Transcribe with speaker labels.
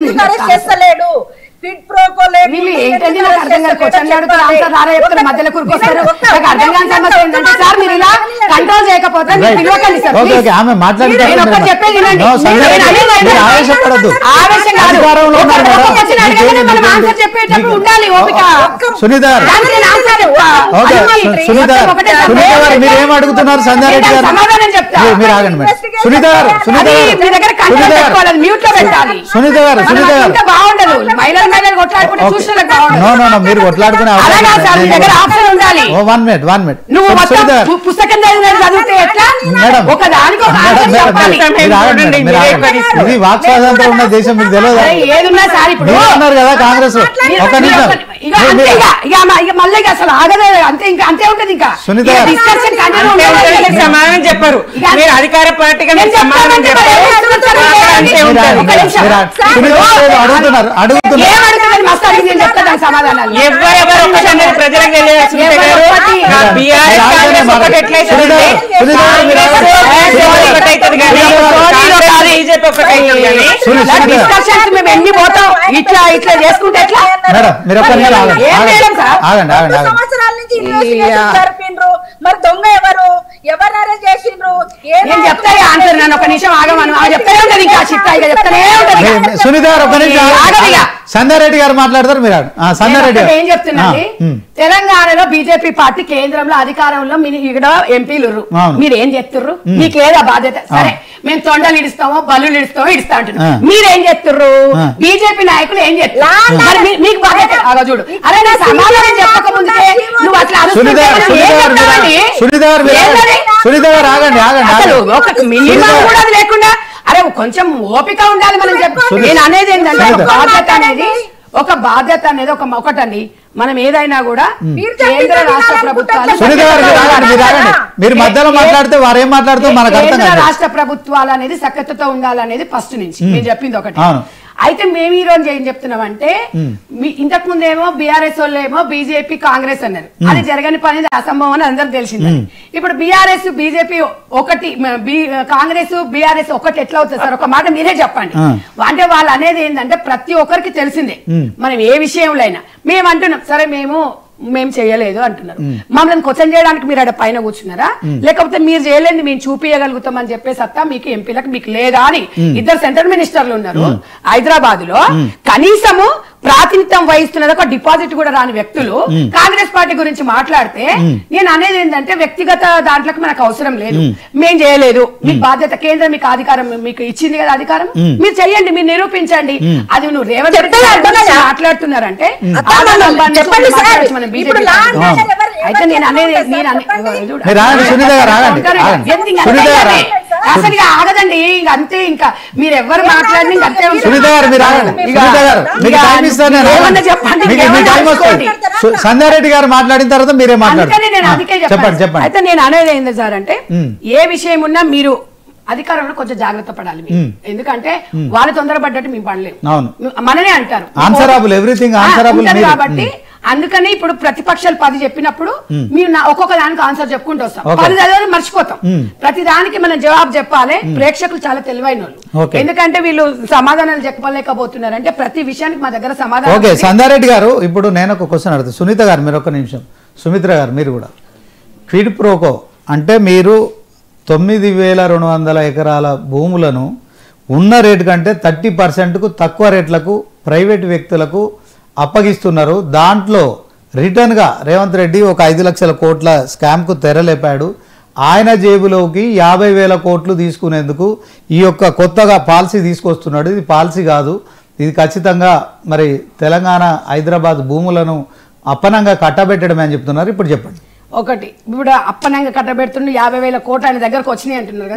Speaker 1: ఎందుకు arrest చేస్తలేడు quid pro quo లేదు
Speaker 2: ఏంటండి నాకు అర్థం కాదు క్వశ్చన్ అడుగుతారు ఆన్సర్ రారా చెప్తారు మధ్యలో కూరుకొస్తారు నాకు అర్థం కాని సమస్య ఏంటంటే సార్ మీరు ఇలా కంట్రోల్ చేయకపోతే మీరు పిలవకండి సార్
Speaker 3: ఓకే ఓకే ఆమె మాట్లాడుతారు
Speaker 2: నేను ఒకటి చెప్పేది వినండి
Speaker 3: మీరు ఆవేశపడద్దు
Speaker 2: ఆవేశం కాదు
Speaker 3: అధికారంలో ఉన్నారు మేడం
Speaker 2: క్వశ్చన్ అడగగానే మనం ఆన్సర్ చెప్పేటప్పుడు ఉండాలి ఓపిక
Speaker 3: సునీత గారు
Speaker 2: దానికి నేను ఆన్సర్ చెప్తా
Speaker 3: ఓకే సునీత గారు మీరు ఏం అడుగుతున్నారు సంధ్యారెడ్డి గారు
Speaker 2: సమాధానం చెప్తా
Speaker 3: మీరు ఆగండి మేడం సునీత గారు
Speaker 2: మీ దగ్గర కంట్రోల్ పెట్టుకోవాలి మ్యూట్ లో పెట్టాలి
Speaker 3: సునీత గారు
Speaker 2: బాగుండదు మహిళలు కొట్లాడుకుంటే చూసినలకు బాగుండదు
Speaker 3: నో నో నో మీరు కొట్లాడుకునే
Speaker 2: అలాగా సార్ మీ దగ్గర ఆప్షన్ ఉండాలి
Speaker 3: ఓ 1 మినిట్
Speaker 2: నువ్వు మొత్తం పుస్తకం చదివితే ఎట్లా ఒక దానికి ఒక ఆన్సర్ చెప్పాలి
Speaker 3: ఇది వాక్ స్వాతంత్రం ఉన్న దేశం మీకు తెలియదు
Speaker 2: ఏదున్నా సార్ ఇప్పుడు
Speaker 3: ఉన్నారు కదా కాంగ్రెస్ ఒక నిమిషం
Speaker 2: ఇక మళ్ళీ అసలు ఆగదే అంతే ఇంకా అంతే ఉంటది ఇంకా
Speaker 3: సునీత
Speaker 2: డిస్కషన్
Speaker 4: సమాధానం చెప్పారు మీరు అధికార పార్టీగా సమాధానం
Speaker 3: అడుగుతున్నారు
Speaker 2: సమాధానాలు
Speaker 4: ఎవరెవరు ప్రజలకు
Speaker 2: మేము ఎన్ని పోతాం ఇట్లా ఇట్లా చేసుకుంటే ఎట్లా
Speaker 3: మేడం మీరు
Speaker 1: సంవత్సరాల నుంచి ఇన్వెస్టిగేషన్ జరిపిండ్రు మరి దొంగ ఎవరు అరెస్ట్ చేసిండ్రు
Speaker 2: నేను చెప్తా ఆన్సర్ నన్ను ఒక నిమిషం ఆగమను చెప్తానే ఉంటది ఇంకా చిట్టా ఇక చెప్తానే ఉంటది
Speaker 3: సునీత గారు ఒక నిమిషం సంధ్యారెడ్డి గారు మాట్లాడతారు మీరు సంధ్యారెడ్డి
Speaker 2: ఏం చెప్తున్నాండి తెలంగాణలో బీజేపీ పార్టీ కేంద్రంలో అధికారంలో ఇక్కడ ఎంపీలు మీరు ఏం చెప్తుర్రు మీకేదా బాధ్యత సరే మేము తొండలు ఇడుస్తామో బల్లులు ఇడుస్తామో ఇడుస్తా అంటున్నాం మీరేం చెప్తుర్రు బీజేపీ నాయకులు ఏం చెప్తారు మీకు బాధ్యత అలా చూడు అరే నా సమాధానం చెప్పక ముందుకే నువ్వు అట్లా ఒక మినిమం కూడా అది లేకుండా అరే కొంచెం ఓపిక ఉండాలి మనం చెప్పు నేను అనేది ఏంటంటే ఒక బాధ్యత అనేది ఒకటండి మనం ఏదైనా కూడా కేంద్ర రాష్ట్ర ప్రభుత్వాలు
Speaker 3: మీరు మధ్యలో మాట్లాడితే వారు ఏం మాట్లాడుతూ మనకు అర్థం కాదు
Speaker 2: రాష్ట్ర ప్రభుత్వాలు అనేది సఖ్యతతో ఉండాలనేది ఫస్ట్ నుంచి నేను చెప్పింది ఒకటి అయితే మేము ఈ రోజు ఏం చెప్తున్నామంటే ఇంతకు ముందేమో బీఆర్ఎస్ వాళ్ళు ఏమో బీజేపీ కాంగ్రెస్ అన్నారు అది జరగని పని అసంభవం అని అందరికి తెలిసింది ఇప్పుడు బీఆర్ఎస్ బీజేపీ ఒకటి కాంగ్రెస్ బీఆర్ఎస్ ఒకటి ఎట్లా అవుతుంది సార్ ఒక మాట మీరే చెప్పండి అంటే వాళ్ళు అనేది ఏంటంటే ప్రతి ఒక్కరికి తెలిసిందే మనం ఏ విషయంలో అయినా మేము అంటున్నాం సరే మేము చేయలేదు అంటున్నారు మమ్మల్ని క్వశ్చన్ చేయడానికి మీరు అక్కడ పైన కూర్చున్నారా లేకపోతే మీరు చేయలేదు మేము చూపించగలుగుతాం అని చెప్పే సత్తా మీకు ఎంపీలకు మీకు లేదా అని ఇద్దరు సెంట్రల్ మినిస్టర్లు ఉన్నారు హైదరాబాద్ లో కనీసము ప్రాతినిధ్యం వహిస్తున్నది ఒక డిపాజిట్ కూడా రాని వ్యక్తులు కాంగ్రెస్ పార్టీ గురించి మాట్లాడితే నేను అనేది ఏంటంటే వ్యక్తిగత దాంట్లోకి మనకు అవసరం లేదు మేం చేయలేదు మీకు బాధ్యత కేంద్రం మీకు అధికారం మీకు ఇచ్చింది కదా అధికారం మీరు చెయ్యండి మీరు నిరూపించండి అది నువ్వు రేవంత్ రెడ్డి మాట్లాడుతున్నారంటే అయితే నేను అనేది అసలు ఇక ఆగదండి ఇంక అంతే ఇంకా మీరు ఎవరు మాట్లాడి
Speaker 3: సంధ్యారెడ్డి గారు మాట్లాడిన తర్వాత మీరే మాట్లాడారు
Speaker 2: నేను అందుకే చెప్పండి అయితే నేను అనేది ఏంది సార్ అంటే ఏ విషయం ఉన్నా మీరు అధికారంలో కొంచెం జాగ్రత్త పడాలి ఎందుకంటే వాళ్ళు తొందరపడ్డట్టు మేము పడలేము మననే అంటారు కాబట్టి అందుకని ఇప్పుడు ప్రతిపక్షాలు 10 చెప్పినప్పుడు మీరు ఒక్కొక్క దానికి ఆన్సర్ చెప్పుకుంటూ వస్తాం 10 చదివి మర్చిపోతాం ప్రతి దానికి మనం జవాబు చెప్పాలి ప్రేక్షకులు చాలా తెలివైన వాళ్ళు ఎందుకంటే వీళ్ళు సమాధానాలు చెప్పలేకపోతున్నారు అంటే ప్రతి విషయానికి మా దగ్గర సమాధానం
Speaker 3: ఓకే సంధ్యారెడ్డి గారు ఇప్పుడు నేను ఒక క్వశ్చన్ అడుగుతా సునీత గారు మీరు ఒక నిమిషం సుమిత్ర గారు మీరు కూడా క్విడ్ ప్రోకో అంటే మీరు 9,200 ఎకరాల భూములను ఉన్న రేటు కంటే 30%కు తక్కువ రేట్లకు ప్రైవేట్ వ్యక్తులకు అప్పగిస్తున్నారు దాంట్లో రిటర్న్గా రేవంత్ రెడ్డి ఒక 5 లక్షల కోట్ల స్కామ్కు తెరలేపాడు ఆయన జేబులోకి 50,000 కోట్లు తీసుకునేందుకు ఈ యొక్క కొత్తగా పాలసీ తీసుకొస్తున్నాడు ఇది పాలసీ కాదు ఇది ఖచ్చితంగా మరి తెలంగాణ హైదరాబాద్ భూములను అప్పనంగా కట్టబెట్టడమే అని చెప్తున్నారు ఇప్పుడు చెప్పండి
Speaker 2: ఒకటి ఇప్పుడు అప్పనంగా కట్టబెడుతుండే 50,000 కోట్లు ఆయన దగ్గరకు వచ్చినాయి అంటున్నారు కదా